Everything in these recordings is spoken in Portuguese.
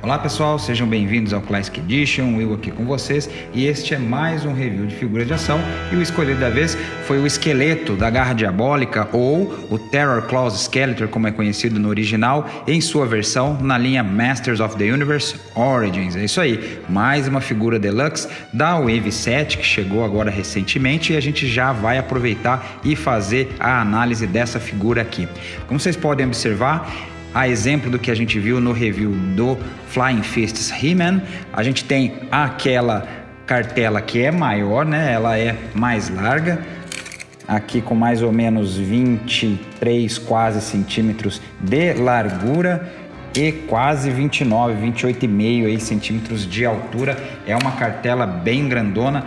Olá pessoal, sejam bem-vindos ao Classic Edition, Will aqui com vocês, e este é mais um review de figuras de ação, e o escolhido da vez foi o esqueleto da Garra Diabólica, ou o Terror Claws Skeletor, como é conhecido no original, em sua versão na linha Masters of the Universe Origins. É isso aí, mais uma figura deluxe da Wave 7, que chegou agora recentemente, e a gente já vai aproveitar e fazer a análise dessa figura aqui. Como vocês podem observar, a exemplo do que a gente viu no review do Flying Fists He-Man, a gente tem aquela cartela que é maior, né? Ela é mais larga, aqui com mais ou menos 23 quase centímetros de largura e quase 28,5 aí centímetros de altura. É uma cartela bem grandona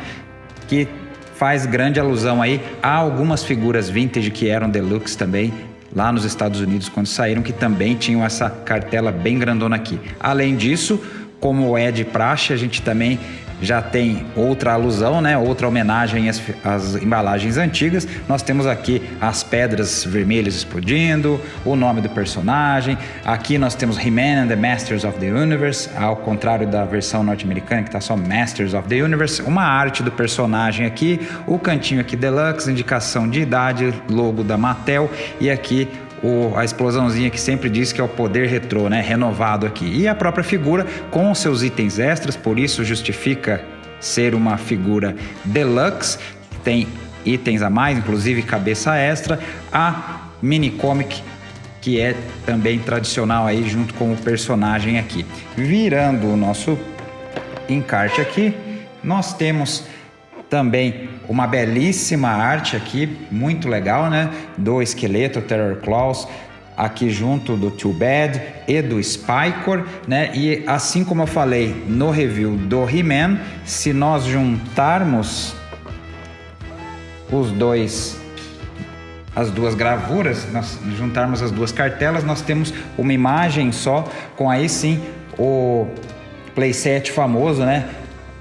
que faz grande alusão aí a algumas figuras vintage que eram deluxe também lá nos Estados Unidos quando saíram, que também tinham essa cartela bem grandona aqui. Além disso, como é de praxe, a gente também já tem outra alusão, né? Outra homenagem às embalagens antigas. Nós temos aqui as pedras vermelhas explodindo, o nome do personagem. Aqui nós temos He-Man and the Masters of the Universe, ao contrário da versão norte-americana que está só Masters of the Universe. Uma arte do personagem aqui, o cantinho aqui Deluxe, indicação de idade, logo da Mattel, e aqui a explosãozinha que sempre diz que é o poder retrô, né? Renovado aqui. E a própria figura com seus itens extras, por isso justifica ser uma figura deluxe. Tem itens a mais, inclusive cabeça extra. A mini comic, que é também tradicional aí junto com o personagem aqui. Virando o nosso encarte aqui, nós temos também uma belíssima arte aqui, muito legal, né? Do esqueleto Terror Claws, aqui junto do Too Bad e do Spycore, né? E assim como eu falei no review do He-Man, se nós juntarmos as duas gravuras, nós juntarmos as duas cartelas, nós temos uma imagem só, com aí sim o playset famoso, né?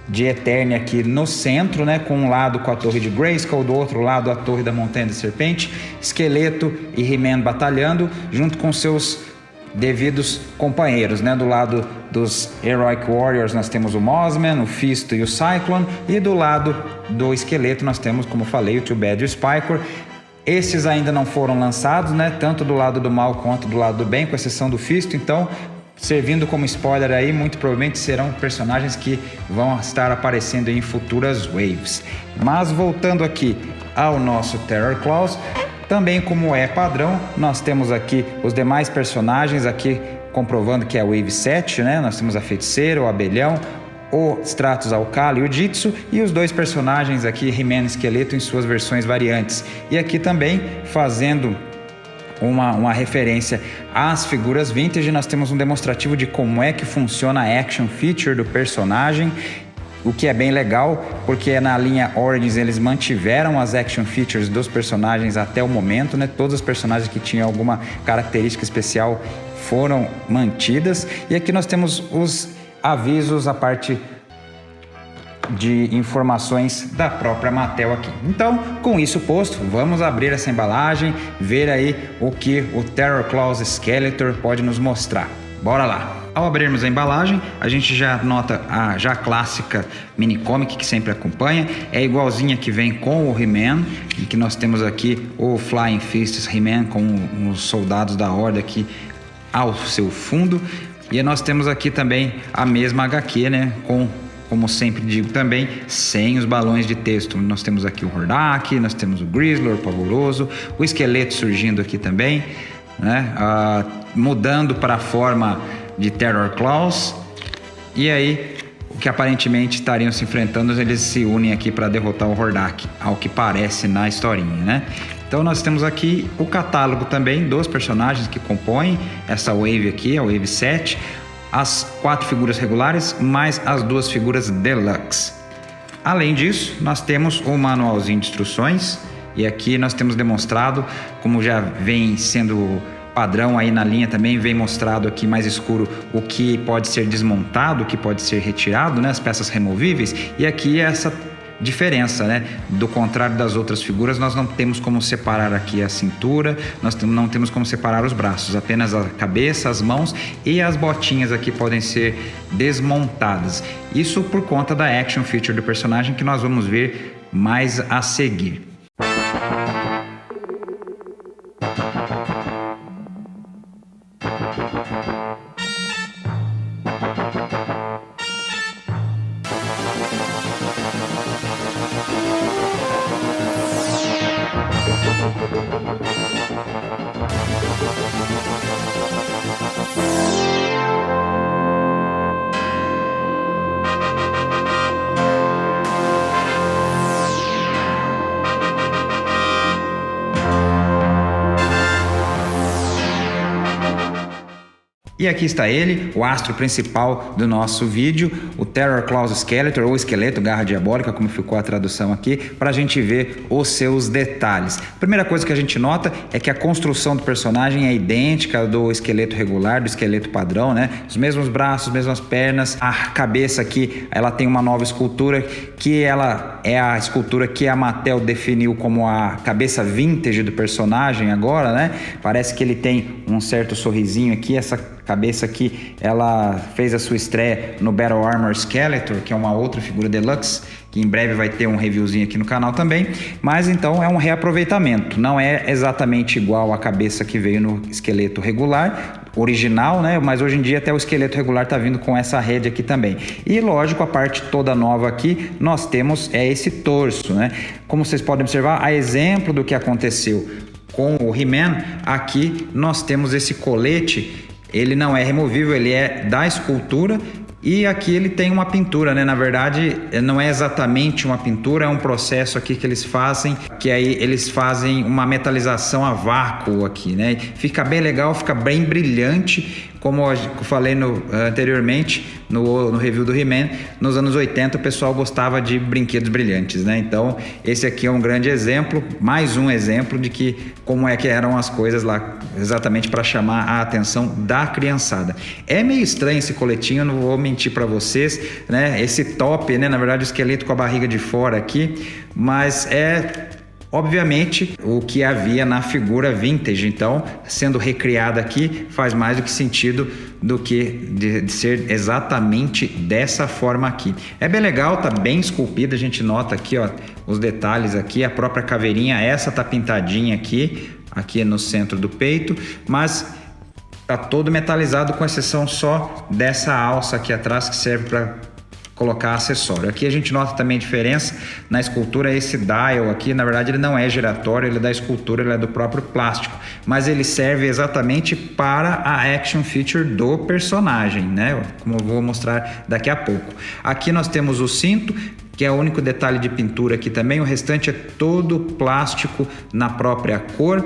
De Eternia aqui no centro, né? Com um lado com a torre de Grayskull, do outro lado a torre da Montanha da Serpente, Esqueleto e He-Man batalhando junto com seus devidos companheiros, né? Do lado dos Heroic Warriors nós temos o Mothman, o Fisto e o Cyclone, e do lado do Esqueleto nós temos, como eu falei, o Too Bad e o Spycore. Esses ainda não foram lançados, né? Tanto do lado do mal quanto do lado do bem, com exceção do Fisto, então servindo como spoiler aí, muito provavelmente serão personagens que vão estar aparecendo em futuras waves. Mas voltando aqui ao nosso Terror Claws, também como é padrão, nós temos aqui os demais personagens aqui comprovando que é a Wave 7, né? Nós temos a Feiticeira, o Abelhão, o Stratos Alcala e o Jitsu, e os dois personagens aqui, He-Man e Esqueleto, em suas versões variantes. E aqui também fazendo uma referência às figuras vintage, nós temos um demonstrativo de como é que funciona a action feature do personagem, o que é bem legal, porque na linha Origins eles mantiveram as action features dos personagens até o momento, né? Todos os personagens que tinham alguma característica especial foram mantidas, e aqui nós temos os avisos, a parte de informações da própria Mattel aqui. Então, com isso posto, vamos abrir essa embalagem, ver aí o que o Terror Claws Skeletor pode nos mostrar. Bora lá! Ao abrirmos a embalagem, a gente já nota a já clássica mini comic que sempre acompanha, é igualzinha que vem com o He-Man, e que nós temos aqui o Flying Fists He-Man com os soldados da Horda aqui ao seu fundo, e nós temos aqui também a mesma HQ, né, como sempre digo também, sem os balões de texto. Nós temos aqui o Hordak, nós temos o Grizzlor, o Pavoroso, o Esqueleto surgindo aqui também, né? Mudando para a forma de Terror Claws. E aí, o que aparentemente estariam se enfrentando, eles se unem aqui para derrotar o Hordak, ao que parece na historinha, né? Então nós temos aqui o catálogo também dos personagens que compõem essa Wave aqui, a Wave 7. As 4 figuras regulares, mais as 2 figuras deluxe. Além disso, nós temos o manualzinho de instruções, e aqui nós temos demonstrado, como já vem sendo padrão aí na linha também, vem mostrado aqui mais escuro o que pode ser desmontado, o que pode ser retirado, né, as peças removíveis, e aqui essa diferença, né? Do contrário das outras figuras, nós não temos como separar aqui a cintura, nós não temos como separar os braços, apenas a cabeça, as mãos e as botinhas aqui podem ser desmontadas. Isso por conta da action feature do personagem que nós vamos ver mais a seguir. E aqui está ele, o astro principal do nosso vídeo, o Terror Claws Skeletor, ou esqueleto garra diabólica, como ficou a tradução aqui, para a gente ver os seus detalhes. A primeira coisa que a gente nota é que a construção do personagem é idêntica do esqueleto regular, do esqueleto padrão, né? Os mesmos braços, mesmas pernas, a cabeça aqui, ela tem uma nova escultura, que ela é a escultura que a Mattel definiu como a cabeça vintage do personagem agora, né? Parece que ele tem um certo sorrisinho aqui, essa cabeça aqui, ela fez a sua estreia no Battle Armor Skeletor, que é uma outra figura deluxe, que em breve vai ter um reviewzinho aqui no canal também, mas então é um reaproveitamento, não é exatamente igual à cabeça que veio no esqueleto regular, original, né? Mas hoje em dia até o esqueleto regular tá vindo com essa rede aqui também. E lógico, a parte toda nova aqui, nós temos esse torso, né? Como vocês podem observar, a exemplo do que aconteceu com o He-Man, aqui nós temos esse colete. Ele não é removível, ele é da escultura e aqui ele tem uma pintura, né? Na verdade, não é exatamente uma pintura, é um processo aqui que eles fazem, que aí eles fazem uma metalização a vácuo aqui, né? Fica bem legal, fica bem brilhante, como eu falei anteriormente no review do He-Man, nos anos 80 o pessoal gostava de brinquedos brilhantes, né? Então esse aqui é um grande exemplo, mais um exemplo de que como é que eram as coisas lá, exatamente para chamar a atenção da criançada. É meio estranho esse coletinho, não vou mentir para vocês, né? Esse top, né? Na verdade o esqueleto com a barriga de fora aqui, mas é obviamente o que havia na figura vintage, então sendo recriada aqui faz mais do que sentido do que de ser exatamente dessa forma aqui. É bem legal, tá bem esculpida, a gente nota aqui, ó, os detalhes aqui, a própria caveirinha, essa tá pintadinha aqui no centro do peito, mas tá todo metalizado com exceção só dessa alça aqui atrás que serve para colocar acessório. Aqui a gente nota também a diferença na escultura, esse dial aqui, na verdade ele não é giratório, ele é da escultura, ele é do próprio plástico, mas ele serve exatamente para a action feature do personagem, né? Como eu vou mostrar daqui a pouco. Aqui nós temos o cinto, que é o único detalhe de pintura aqui também, o restante é todo plástico na própria cor.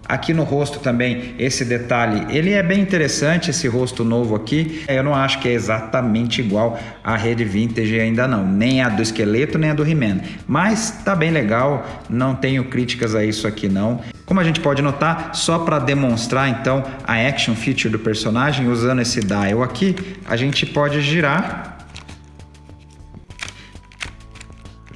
Aqui no rosto também, esse detalhe, ele é bem interessante, esse rosto novo aqui. Eu não acho que é exatamente igual à rede vintage ainda não, nem a do esqueleto, nem a do He-Man. Mas tá bem legal, não tenho críticas a isso aqui não. Como a gente pode notar, só para demonstrar então a action feature do personagem, usando esse dial aqui, a gente pode girar.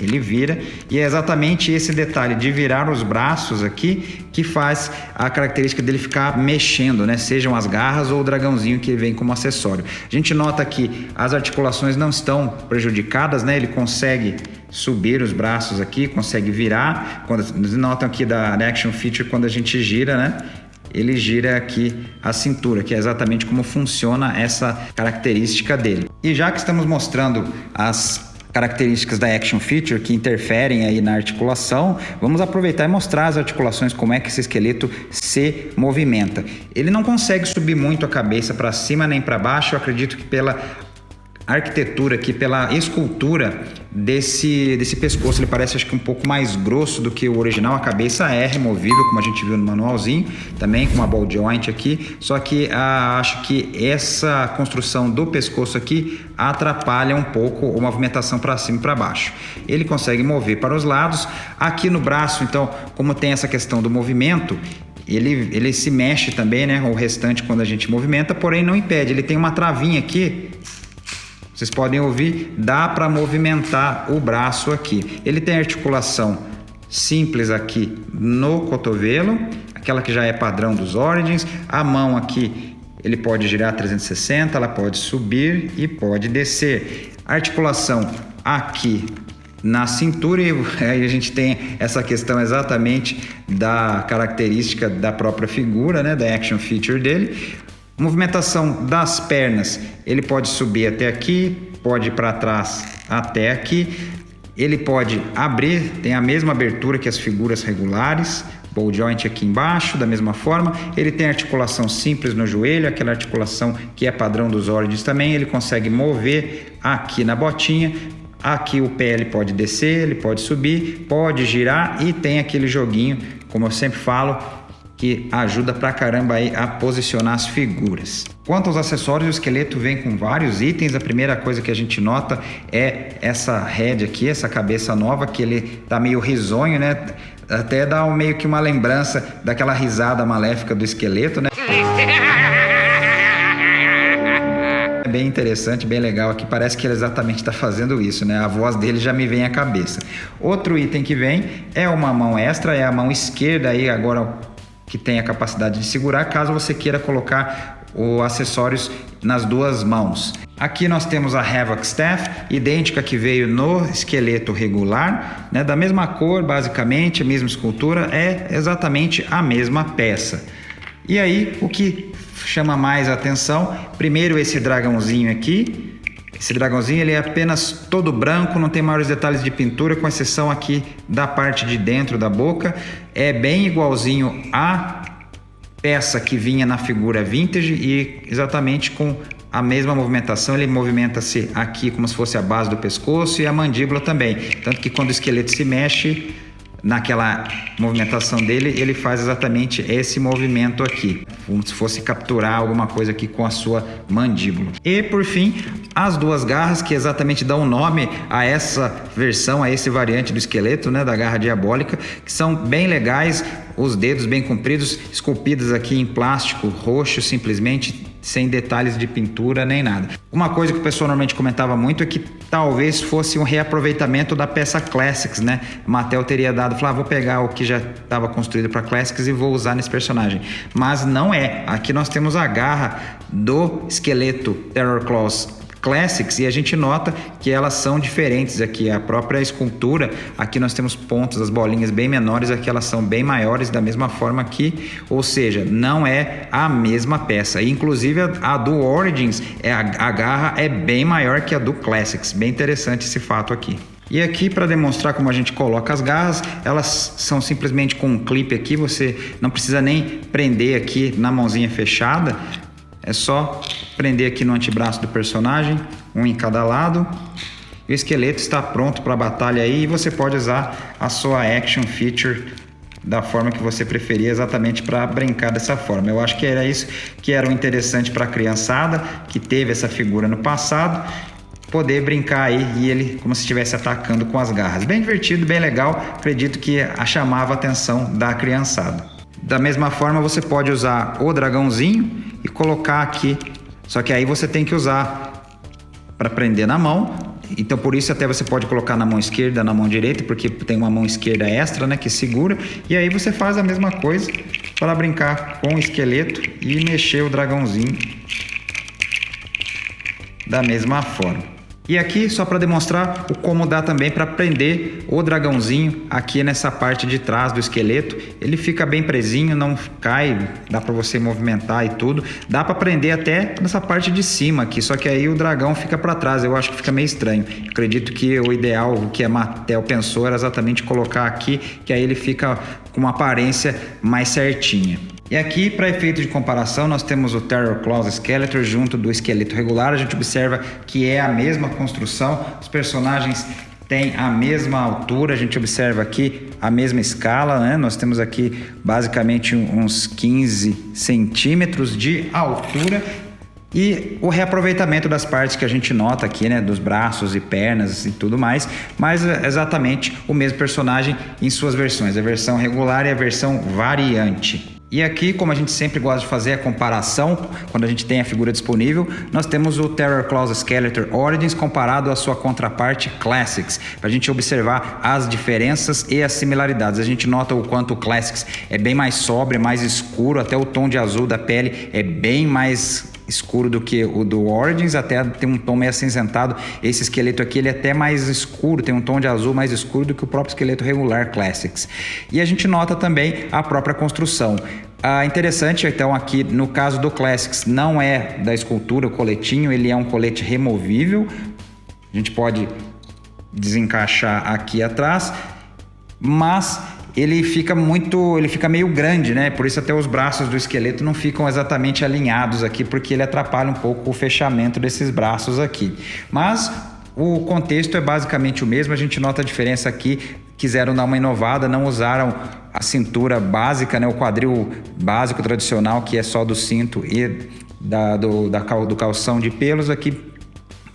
Ele vira, e é exatamente esse detalhe de virar os braços aqui que faz a característica dele ficar mexendo, né? Sejam as garras ou o dragãozinho que vem como acessório. A gente nota que as articulações não estão prejudicadas, né? Ele consegue subir os braços aqui, consegue virar. Quando vocês notam aqui da action feature, quando a gente gira, né? Ele gira aqui a cintura, que é exatamente como funciona essa característica dele. E já que estamos mostrando as características da action feature que interferem aí na articulação, vamos aproveitar e mostrar as articulações, como é que esse esqueleto se movimenta. Ele não consegue subir muito a cabeça para cima nem para baixo, eu acredito que pela arquitetura aqui, pela escultura desse pescoço, ele parece acho que um pouco mais grosso do que o original. A cabeça é removível, como a gente viu no manualzinho, também com uma ball joint aqui, só que acho que essa construção do pescoço aqui atrapalha um pouco a movimentação para cima e para baixo. Ele consegue mover para os lados. Aqui no braço, então, como tem essa questão do movimento, ele se mexe também, né? O restante quando a gente movimenta, porém não impede. Ele tem uma travinha aqui. Vocês podem ouvir, dá para movimentar o braço aqui. Ele tem articulação simples aqui no cotovelo, aquela que já é padrão dos Origins. A mão aqui, ele pode girar 360, ela pode subir e pode descer. Articulação aqui na cintura, e aí a gente tem essa questão exatamente da característica da própria figura, né, da action feature dele. Movimentação das pernas, ele pode subir até aqui, pode ir para trás até aqui. Ele pode abrir, tem a mesma abertura que as figuras regulares, ball joint aqui embaixo, da mesma forma. Ele tem articulação simples no joelho, aquela articulação que é padrão dos Origins também. Ele consegue mover aqui na botinha. Aqui o pé ele pode descer, ele pode subir, pode girar e tem aquele joguinho, como eu sempre falo, que ajuda pra caramba aí a posicionar as figuras. Quanto aos acessórios, o esqueleto vem com vários itens. A primeira coisa que a gente nota é essa head aqui, essa cabeça nova, que ele tá meio risonho, né? Até dá meio que uma lembrança daquela risada maléfica do esqueleto, né? É bem interessante, bem legal aqui. Parece que ele exatamente está fazendo isso, né? A voz dele já me vem à cabeça. Outro item que vem é uma mão extra, é a mão esquerda aí agora, que tem a capacidade de segurar, caso você queira colocar os acessórios nas duas mãos. Aqui nós temos a Havoc Staff, idêntica que veio no esqueleto regular, né? Da mesma cor, basicamente, a mesma escultura, é exatamente a mesma peça. E aí, o que chama mais a atenção, primeiro esse dragãozinho aqui. Esse dragãozinho ele é apenas todo branco, não tem maiores detalhes de pintura, com exceção aqui da parte de dentro da boca. É bem igualzinho à peça que vinha na figura vintage e exatamente com a mesma movimentação. Ele movimenta-se aqui como se fosse a base do pescoço e a mandíbula também. Tanto que quando o esqueleto se mexe, naquela movimentação dele, ele faz exatamente esse movimento aqui, como se fosse capturar alguma coisa aqui com a sua mandíbula. E por fim, as duas garras que exatamente dão nome a essa versão, a esse variante do esqueleto, né, da garra diabólica, que são bem legais, os dedos bem compridos, esculpidos aqui em plástico roxo, simplesmente sem detalhes de pintura nem nada. Uma coisa que o pessoal normalmente comentava muito é que talvez fosse um reaproveitamento da peça Classics, né? Mattel teria dado, vou pegar o que já estava construído para Classics e vou usar nesse personagem. Mas não é. Aqui nós temos a garra do esqueleto Terror Claws Classics e a gente nota que elas são diferentes aqui. A própria escultura, aqui nós temos pontos, as bolinhas bem menores, aqui elas são bem maiores da mesma forma aqui, ou seja, não é a mesma peça. Inclusive a do Origins, a garra é bem maior que a do Classics. Bem interessante esse fato aqui. E aqui, para demonstrar como a gente coloca as garras, elas são simplesmente com um clipe aqui, você não precisa nem prender aqui na mãozinha fechada. É só prender aqui no antebraço do personagem, um em cada lado. E o esqueleto está pronto para a batalha aí, e você pode usar a sua action feature da forma que você preferir, exatamente para brincar dessa forma. Eu acho que era isso que era o interessante para a criançada que teve essa figura no passado, poder brincar aí e ele como se estivesse atacando com as garras. Bem divertido, bem legal, acredito que chamava a atenção da criançada. Da mesma forma, você pode usar o dragãozinho e colocar aqui, só que aí você tem que usar para prender na mão. Então por isso até você pode colocar na mão esquerda, na mão direita, porque tem uma mão esquerda extra, né, que segura. E aí você faz a mesma coisa para brincar com o esqueleto e mexer o dragãozinho da mesma forma. E aqui só para demonstrar o como dá também para prender o dragãozinho aqui nessa parte de trás do esqueleto. Ele fica bem presinho, não cai, dá para você movimentar e tudo. Dá para prender até nessa parte de cima aqui, só que aí o dragão fica para trás. Eu acho que fica meio estranho. Eu acredito que o ideal, o que a Mattel pensou, era exatamente colocar aqui, que aí ele fica com uma aparência mais certinha. E aqui, para efeito de comparação, nós temos o Terror Claws Skeletor junto do esqueleto regular. A gente observa que é a mesma construção, os personagens têm a mesma altura, a gente observa aqui a mesma escala, né? Nós temos aqui basicamente uns 15 centímetros de altura. E o reaproveitamento das partes que a gente nota aqui, né, dos braços e pernas e tudo mais, mas é exatamente o mesmo personagem em suas versões, a versão regular e a versão variante. E aqui, como a gente sempre gosta de fazer a comparação, quando a gente tem a figura disponível, nós temos o Terror Claws Skeletor Origins comparado à sua contraparte Classics, para a gente observar as diferenças e as similaridades. A gente nota o quanto o Classics é bem mais sóbrio, mais escuro, até o tom de azul da pele é bem mais escuro do que o do Origins, até tem um tom meio acinzentado. Esse esqueleto aqui ele é até mais escuro, tem um tom de azul mais escuro do que o próprio esqueleto regular Classics. E a gente nota também a própria construção. Interessante, então, aqui no caso do Classics, não é da escultura o coletinho, ele é um colete removível. A gente pode desencaixar aqui atrás, mas ele fica meio grande, né? Por isso até os braços do esqueleto não ficam exatamente alinhados aqui, porque ele atrapalha um pouco o fechamento desses braços aqui. Mas o contexto é basicamente o mesmo, a gente nota a diferença aqui. Quiseram dar uma inovada, não usaram a cintura básica, né? O quadril básico tradicional, que é só do cinto e do calção de pelos. Aqui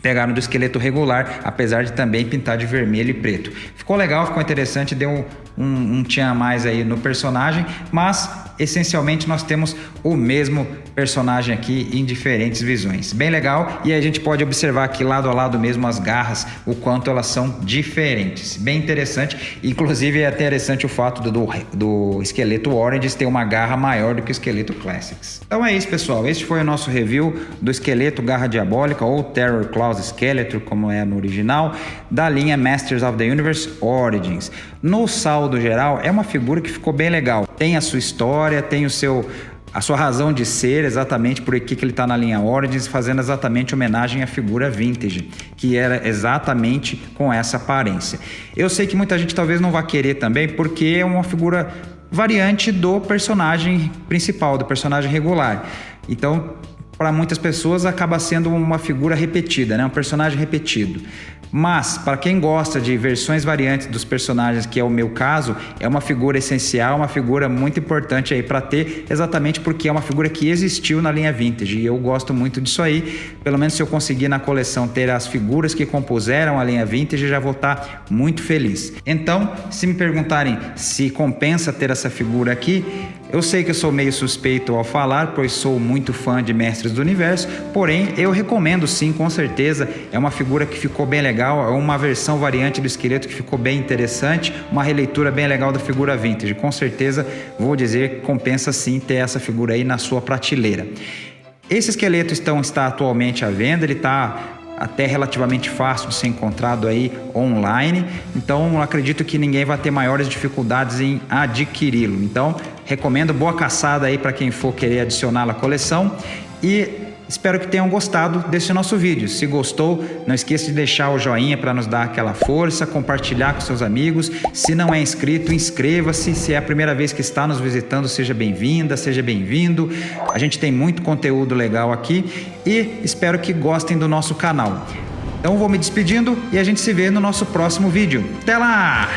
pegaram do esqueleto regular, apesar de também pintar de vermelho e preto. Ficou legal, ficou interessante, deu um tchan a mais aí no personagem, mas essencialmente nós temos o mesmo personagem aqui em diferentes visões. Bem legal, e a gente pode observar aqui lado a lado mesmo as garras, o quanto elas são diferentes. Bem interessante, inclusive é interessante o fato do esqueleto Origins ter uma garra maior do que o esqueleto Classics. Então é isso, pessoal, este foi o nosso review do esqueleto Garra Diabólica ou Terror Claws Skeletor, como é no original, da linha Masters of the Universe Origins. No saldo geral, é uma figura que ficou bem legal. Tem a sua história, tem a sua razão de ser, exatamente por que ele está na linha Origins, fazendo exatamente homenagem à figura vintage, que era exatamente com essa aparência. Eu sei que muita gente talvez não vá querer também, porque é uma figura variante do personagem principal, do personagem regular. Então, para muitas pessoas acaba sendo uma figura repetida, né? Um personagem repetido. Mas, para quem gosta de versões variantes dos personagens, que é o meu caso, é uma figura essencial, uma figura muito importante aí para ter, exatamente porque é uma figura que existiu na linha Vintage. E eu gosto muito disso aí. Pelo menos se eu conseguir na coleção ter as figuras que compuseram a linha Vintage, já vou estar muito feliz. Então, se me perguntarem se compensa ter essa figura aqui, eu sei que eu sou meio suspeito ao falar, pois sou muito fã de Mestres do Universo, porém eu recomendo sim, com certeza. É uma figura que ficou bem legal, é uma versão variante do esqueleto que ficou bem interessante, uma releitura bem legal da figura vintage. Com certeza vou dizer que compensa sim ter essa figura aí na sua prateleira. Esse esqueleto está atualmente à venda, ele está até relativamente fácil de ser encontrado aí online, então acredito que ninguém vai ter maiores dificuldades em adquiri-lo. Então recomendo, boa caçada aí para quem for querer adicioná-lo à coleção, e espero que tenham gostado desse nosso vídeo. Se gostou, não esqueça de deixar o joinha para nos dar aquela força, compartilhar com seus amigos. Se não é inscrito, inscreva-se. Se é a primeira vez que está nos visitando, seja bem-vinda, seja bem-vindo. A gente tem muito conteúdo legal aqui e espero que gostem do nosso canal. Então vou me despedindo e a gente se vê no nosso próximo vídeo. Até lá!